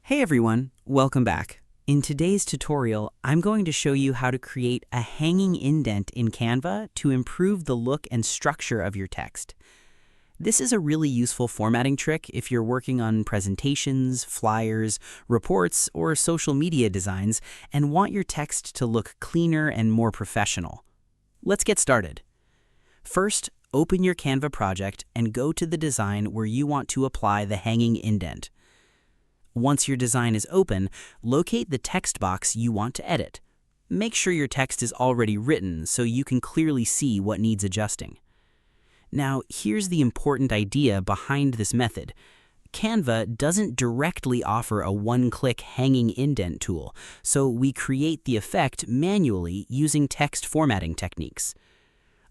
Hey everyone, welcome back. In today's tutorial, I'm going to show you how to create a hanging indent in Canva to improve the look and structure of your text. This is a really useful formatting trick if you're working on presentations, flyers, reports, or social media designs and want your text to look cleaner and more professional. Let's get started. First, open your Canva project and go to the design where you want to apply the hanging indent. Once your design is open, locate the text box you want to edit. Make sure your text is already written so you can clearly see what needs adjusting. Now, here's the important idea behind this method. Canva doesn't directly offer a one-click hanging indent tool, so we create the effect manually using text formatting techniques.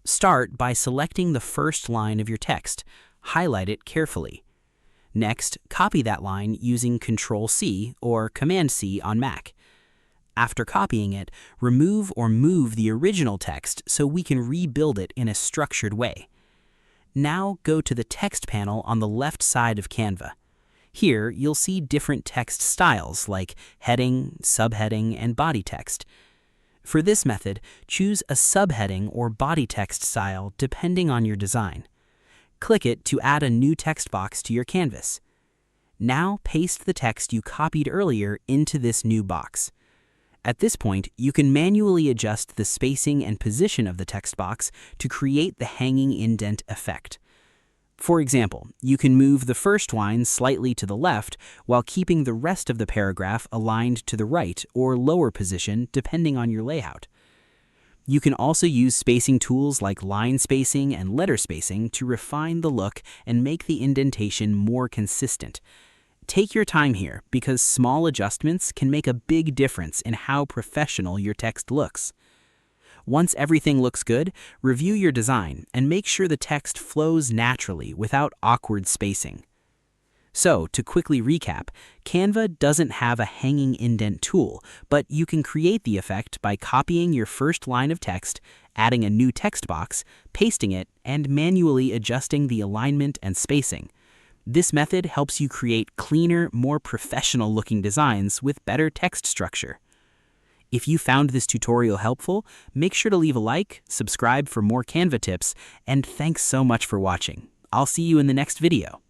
Start by selecting the first line of your text. Highlight it carefully. Next, copy that line using Ctrl-C or Command-C on Mac. After copying it, remove or move the original text so we can rebuild it in a structured way. Now go to the text panel on the left side of Canva. Here, you'll see different text styles like heading, subheading, and body text. For this method, choose a subheading or body text style depending on your design. Click it to add a new text box to your canvas. Now paste the text you copied earlier into this new box. At this point, you can manually adjust the spacing and position of the text box to create the hanging indent effect. For example, you can move the first line slightly to the left while keeping the rest of the paragraph aligned to the right or lower position depending on your layout. You can also use spacing tools like line spacing and letter spacing to refine the look and make the indentation more consistent. Take your time here because small adjustments can make a big difference in how professional your text looks. Once everything looks good, review your design and make sure the text flows naturally without awkward spacing. So, to quickly recap, Canva doesn't have a hanging indent tool, but you can create the effect by copying your first line of text, adding a new text box, pasting it, and manually adjusting the alignment and spacing. This method helps you create cleaner, more professional-looking designs with better text structure. If you found this tutorial helpful, make sure to leave a like, subscribe for more Canva tips, and thanks so much for watching. I'll see you in the next video.